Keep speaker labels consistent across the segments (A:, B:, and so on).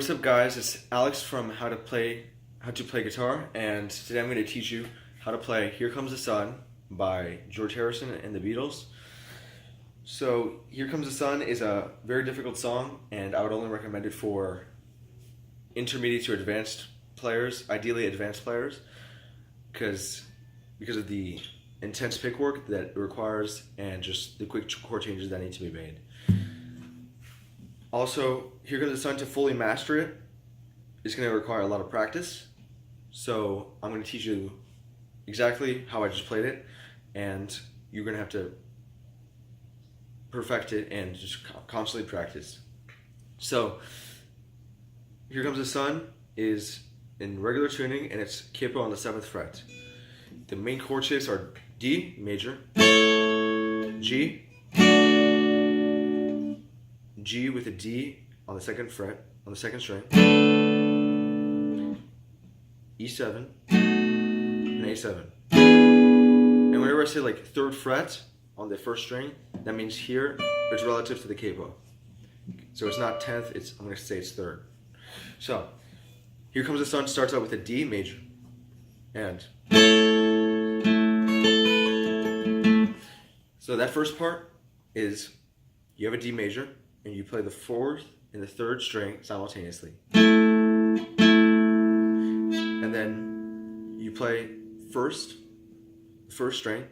A: What's up, guys? It's Alex from How to Play Guitar, and today I'm going to teach you how to play "Here Comes the Sun" by George Harrison and the Beatles. So, "Here Comes the Sun" is a very difficult song, and I would only recommend it for intermediate to advanced players, ideally advanced players, because of the intense pick work that it requires and just the quick chord changes that need to be made. Also, "Here Comes the Sun," to fully master it is going to require a lot of practice. So I'm going to teach you exactly how I just played it, and you're going to have to perfect it and just constantly practice. So, "Here Comes the Sun" is in regular tuning, and it's capo on the 7th fret. The main chord shapes are D major, G, G with a D on the 2nd fret, on the 2nd string, E7, and A7. And whenever I say like 3rd fret on the 1st string, that means here it's relative to the capo. So it's not 10th, I'm going to say it's 3rd. So, "Here Comes the Sun" starts out with a D major. And so that first part is you have a D major, and you play the 4th and the 3rd string simultaneously. And then you play the 1st string,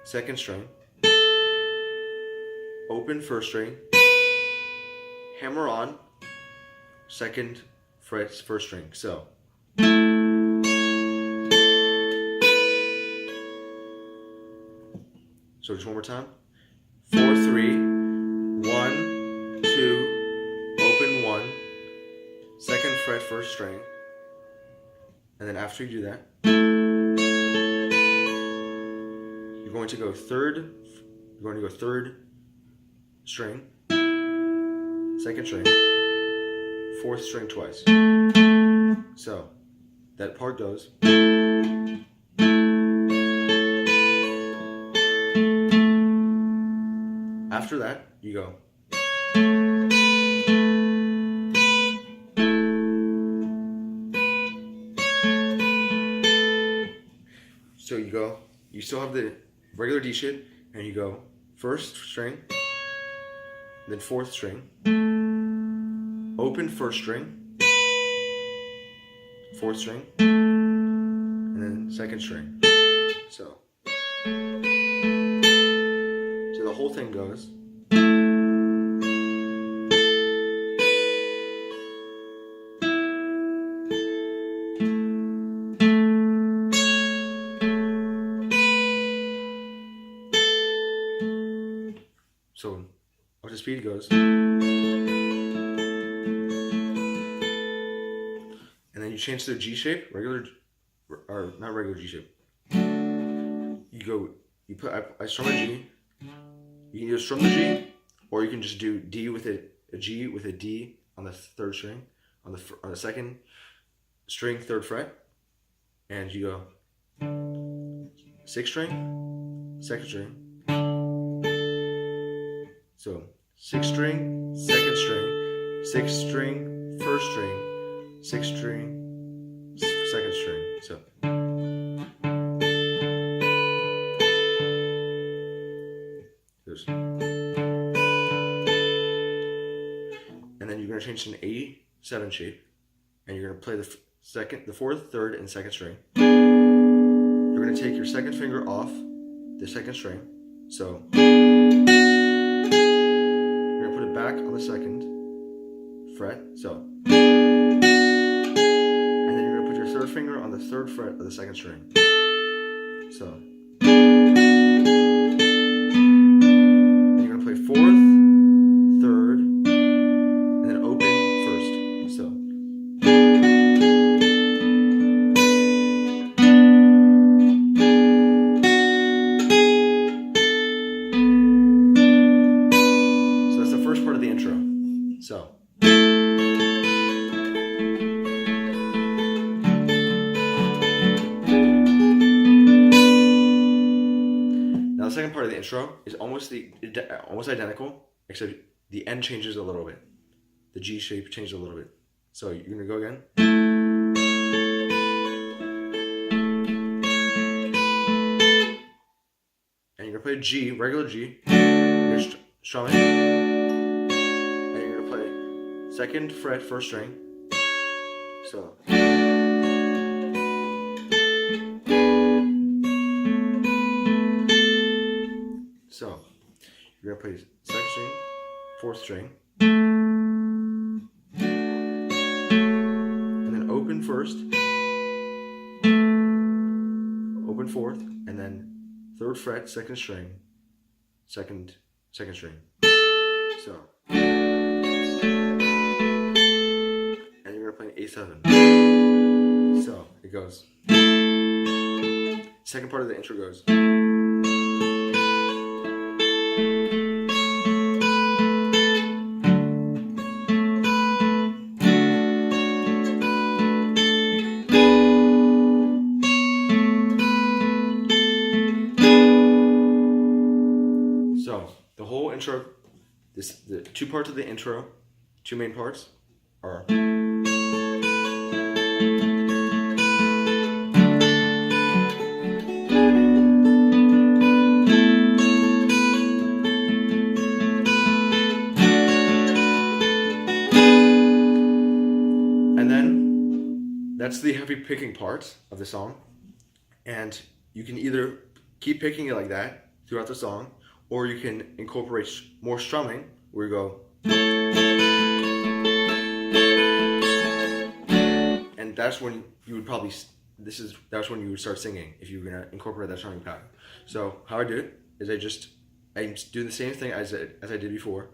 A: 2nd string, open 1st string, hammer on 2nd fret 1st string. So just one more time. 4-3, 1-2, open 1, 2nd fret 1st string, and then after you do that, you're going to go 3rd string, 2nd string, 4th string twice. So that part goes. After that, you go. So you still have the regular D shape, and you go 1st string, then 4th string, open 1st string, 4th string, and then 2nd string. So the whole thing goes. So up to speed goes. And then you change to the G shape, not regular G shape. I strum a G. You can either strum the G, or you can just do D with a G with a D on the 3rd string, on the 2nd string, 3rd fret, and you go 6th string, 2nd string. So 6th string, 2nd string, 6th string, 1st string, 6th string, 2nd string. So and then you're going to change to an A7 shape, and you're going to play the 4th, 3rd, and 2nd string. You're going to take your 2nd finger off the 2nd string, so you're going to put it back on the 2nd fret, so, and then you're going to put your 3rd finger on the 3rd fret of the 2nd string, so. And you're going to play 4th, 3rd, and then open 1st, so. So that's the first part of the intro. So. Now the second part of the intro is almost identical, except the end changes a little bit. the G shape changes a little bit. So you're gonna go again. And you're gonna play G, regular G. You're strumming. And you're gonna play 2nd fret, 1st string. So. So, you're gonna play 2nd string, 4th string, and then open 1st, open 4th, and then 3rd fret, 2nd string, 2nd string. So, and you're gonna play A7. So it goes. Second part of the intro goes. So the whole intro, the 2 parts of the intro, 2 main parts are. And then that's the heavy picking part of the song, and you can either keep picking it like that throughout the song, or you can incorporate more strumming where you go, and that's when you would probably, that's when you would start singing if you were gonna incorporate that strumming pattern. So how I do it is I do the same thing as I did before,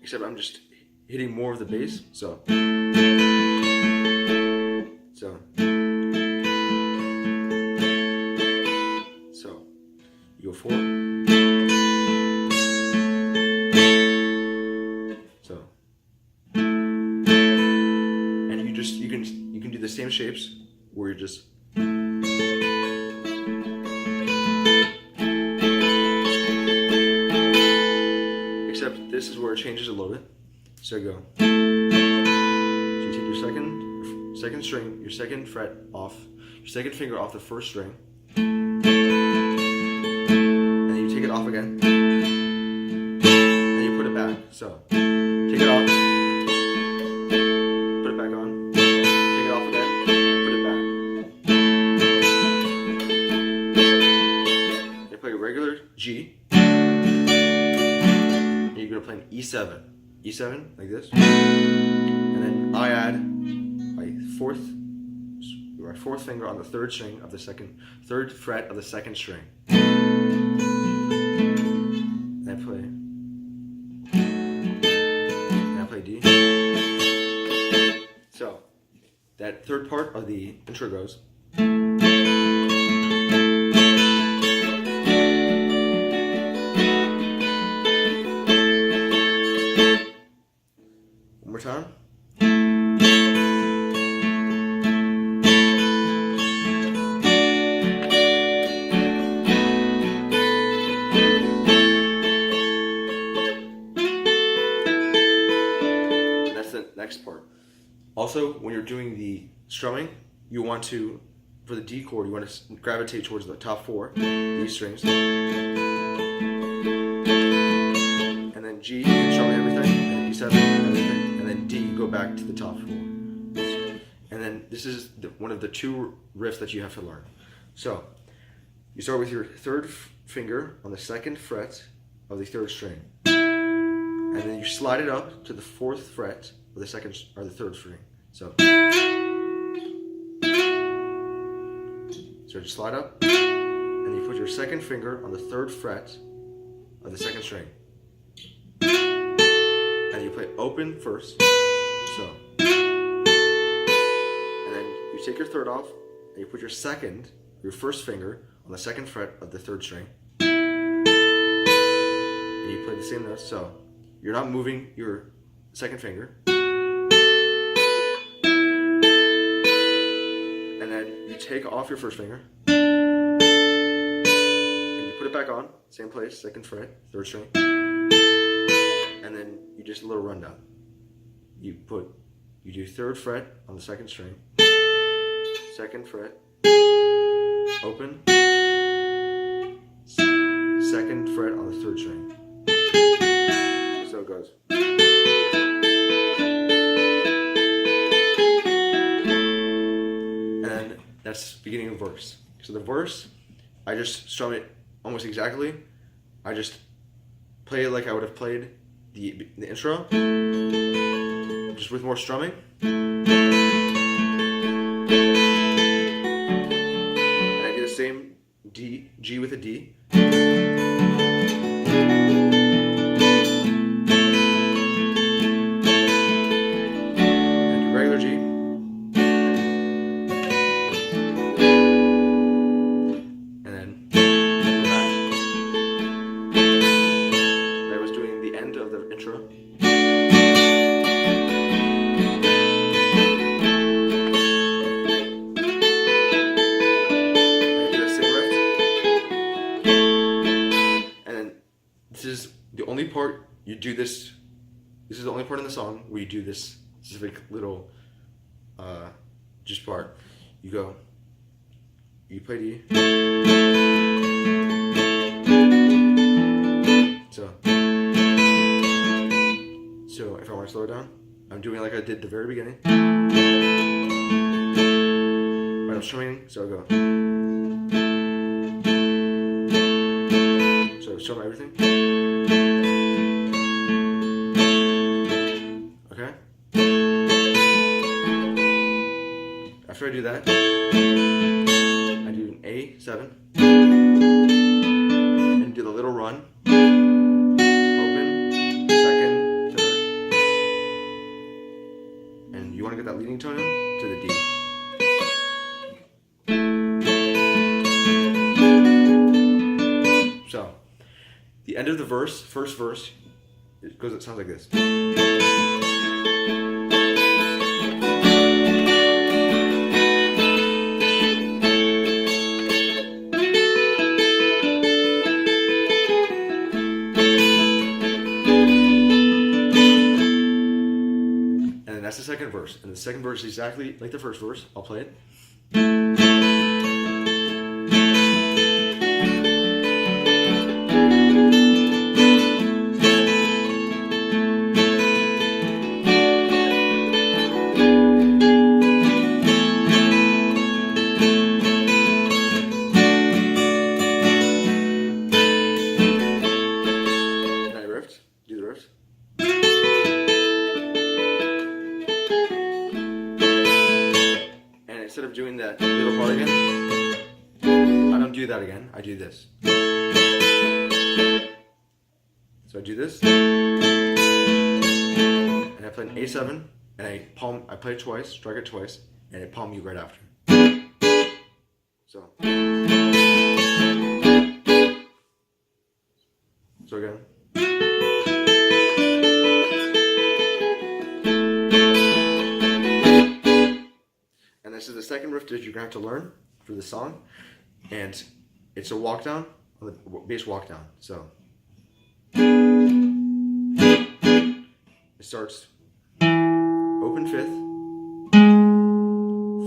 A: except I'm just hitting more of the bass. So you go 4. So, and you can do the same shapes where you're just. Except this is where it changes a little bit. So you go. So you take your second string, your 2nd fret off, your 2nd finger off the 1st string. Take it off again, and you put it back. So, take it off, put it back on, take it off again, put it back. You play a regular G, and you're going to play an E7. E7, like this. And then I add my 4th finger on the 3rd string of the 3rd fret of the 2nd string. I play D. So that 3rd part of the intro goes. One more time. Next part. Also, when you're doing the strumming, you want to, for the D chord, you want to gravitate towards the top 4, these strings. And then G, you can strum everything, and E7, everything, and then D, you go back to the top 4. And then this is one of the 2 riffs that you have to learn. So, you start with your 3rd finger on the 2nd fret of the 3rd string. And then you slide it up to the 4th fret of the 2nd or the 3rd string. So just slide up, and you put your 2nd finger on the 3rd fret of the 2nd string. And you play open 1st. So. And then you take your 3rd off, and you put your 1st finger on the 2nd fret of the 3rd string. And you play the same notes. So you're not moving your 2nd finger. And then you take off your 1st finger. And you put it back on, same place, 2nd fret, 3rd string. and then you just a little rundown. You do 3rd fret on the 2nd string, 2nd fret, open, 2nd fret on the 3rd string. So it goes. And then that's beginning of verse. So the verse, I just strum it almost exactly. I just play it like I would have played the intro, just with more strumming. And I do the same D, G with a D. And do regular G. And then I was doing the end of the intro. This is the only part you do this. This is the only part in the song where you do this specific little just part. You go, you play D. So if I want to slow it down, I'm doing it like I did at the very beginning. But I'm strumming, so I go. So strum everything. Okay? After I do that, I do an A7 and do the little run. Open, 2nd, 3rd. And you want to get that leading tone in to the D. So, the end of the verse, first verse, it sounds like this. And then that's the second verse. And the second verse is exactly like the first verse. I'll play it. Do the riff. And instead of doing that little part again, I don't do that again. I do this. So I do this, and I play an A7, and I play it twice, strike it twice, and I palm you right after. So again. And this is the second riff that you're going to have to learn for the song. And it's a walk down, on the bass walk down. So it starts open 5th,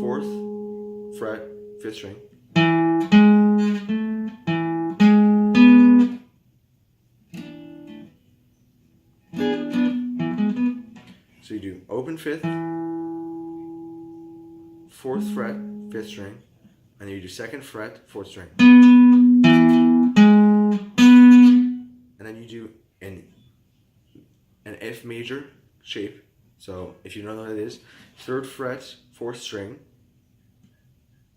A: 4th fret, 5th string. So you do open 5th, 4th fret, 5th string, and then you do 2nd fret, 4th string. And then you do an F major shape. So if you don't know what it is, 3rd fret, 4th string,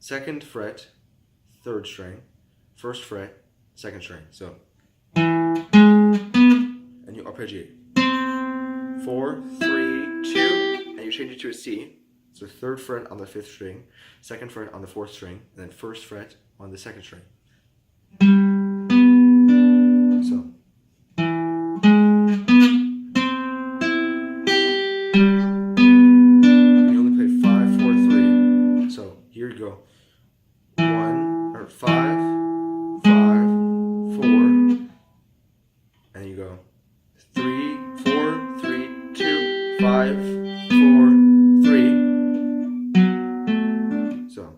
A: 2nd fret, 3rd string, 1st fret, 2nd string. So, and you arpeggiate. 4, 3, 2, and you change it to a C. So 3rd fret on the 5th string, 2nd fret on the 4th string, and then 1st fret on the 2nd string. So. And you only play 5, 4, 3. So here you go. 5, 5, 4, and then you go 3, 4. 5, 4, 3. So,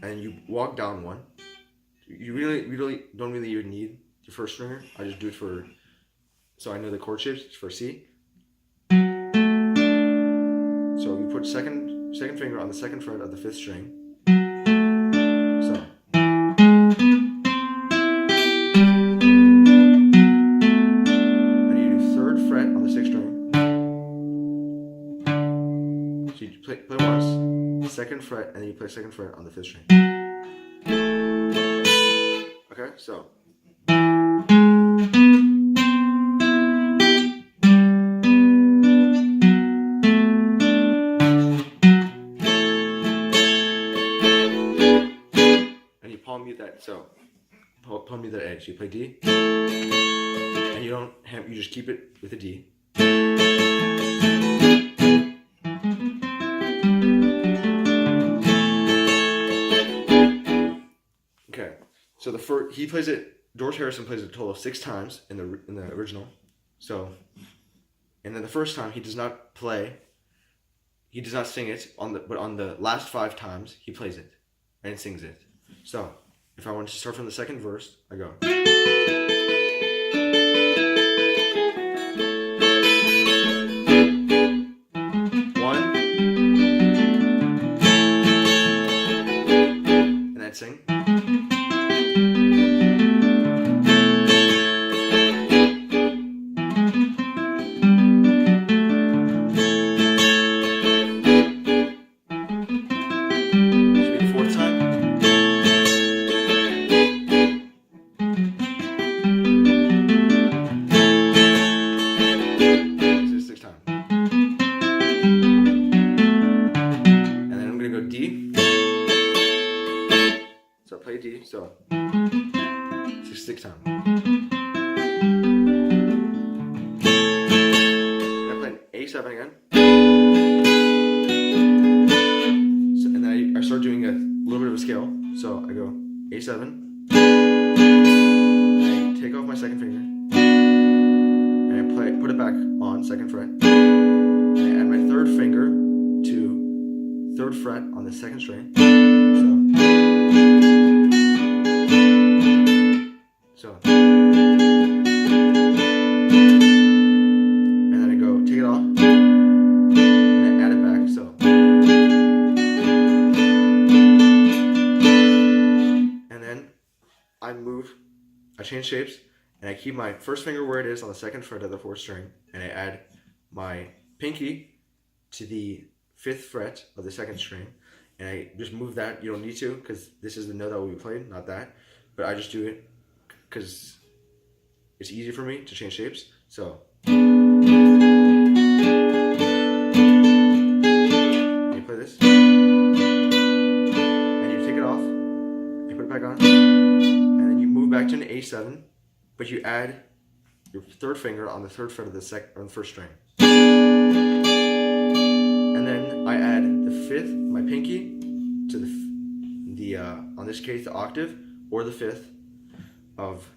A: and you walk down one. You really don't really even need your first stringer. I just do it for, so I know the chord shapes for C. So you put second finger on the second fret of the 5th string. So. And you do 3rd fret on the 6th string. So you play once, 2nd fret, and then you play 2nd fret on the 5th string. Okay, so. Palm mute that, so palm mute that edge. You play D, and you just keep it with a D. Okay, so he plays it. George Harrison plays it a total of 6 times in the original. So, and then the first time he does not sing it but on the last 5 times he plays it and sings it. So, if I want to start from the second verse, I go. 1, and then sing. Should be the 4th time. So I play D, so 6 times. And I play A7 again. So, and then I start doing a little bit of a scale. So I go A7. And I take off my 2nd finger. And I put it back on 2nd fret. And I add my 3rd finger to 3rd fret on the 2nd string. So, and then I go take it off, and then add it back. So, and then I change shapes, and I keep my 1st finger where it is on the 2nd fret of the 4th string, and I add my pinky to the 5th fret of the 2nd string, and I just move that. You don't need to, because this is the note that will be played, not that. But I just do it because it's easy for me to change shapes. So, and you play this, and you take it off, you put it back on, and then you move back to an A7, but you add your 3rd finger on the 3rd fret of the 1st string. And then I add the 5th, my pinky, to the on this case the octave, or the 5th of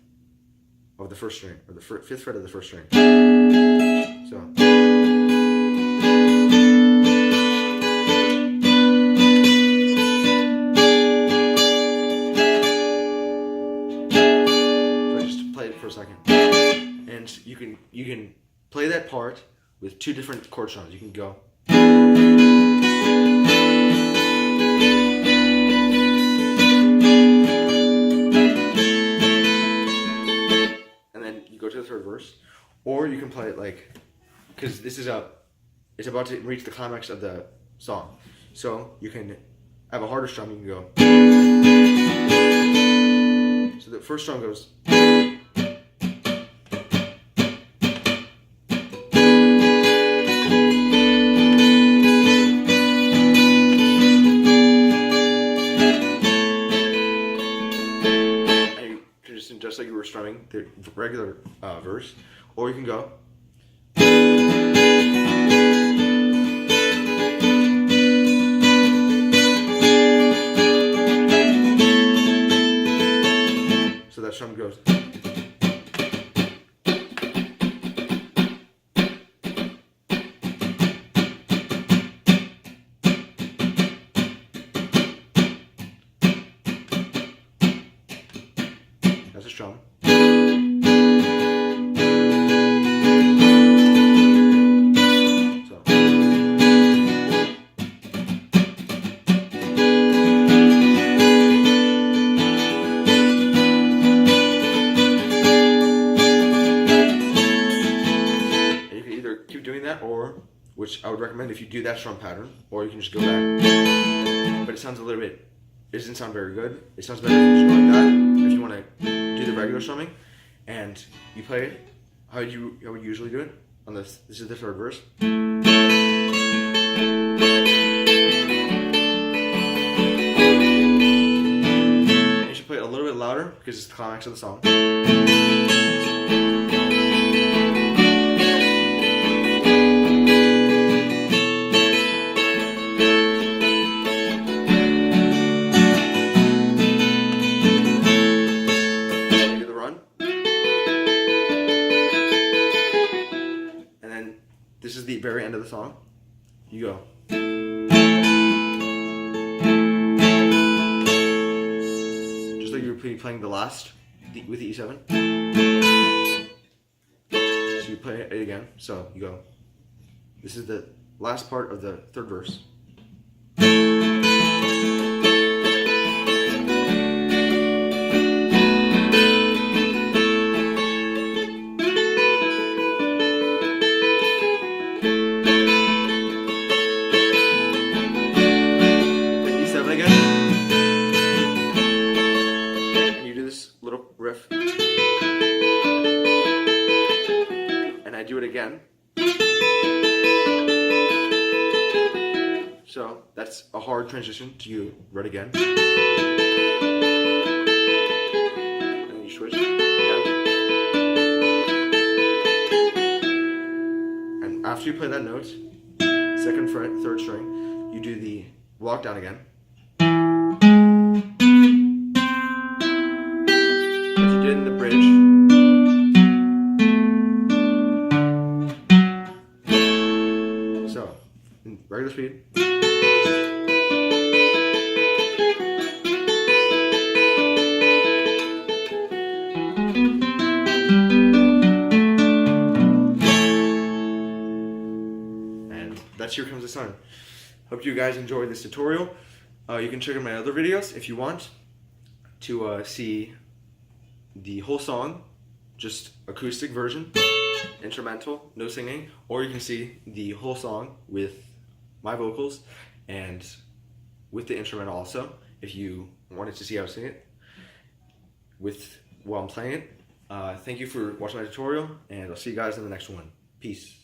A: the 1st string, or the 5th fret of the 1st string. So, I just play it for a second, and you can play that part with 2 different chord tones. You can go. Go to the 3rd verse, or you can play it like, because it's about to reach the climax of the song, so you can have a harder strum. You can go. So the first strum goes. Just like you were strumming the regular verse, or you can go. So that strum goes. a strum. Doing that, or which I would recommend if you do that strum pattern, or you can just go back. But it sounds a little bit, it doesn't sound very good. It sounds better if you just go like that. If you want to do the regular strumming, and you play it how would you usually do it on this. This is the third verse. And you should play it a little bit louder because it's the climax of the song. This is the very end of the song. You go. Just like you were playing the last with the E7. So you play it again. So you go. This is the last part of the third verse. Riff, and I do it again. So that's a hard transition to you right again, and you switch again. And after you play that note, second fret, third string, you do the walk down again. In the bridge. So, in regular speed. And that's Here Comes the Sun. Hope you guys enjoyed this tutorial. You can check out my other videos if you want to see the whole song, just acoustic version, instrumental, no singing, or you can see the whole song with my vocals and with the instrumental also, if you wanted to see how I sing it while I'm playing it. Thank you for watching my tutorial, and I'll see you guys in the next one. Peace.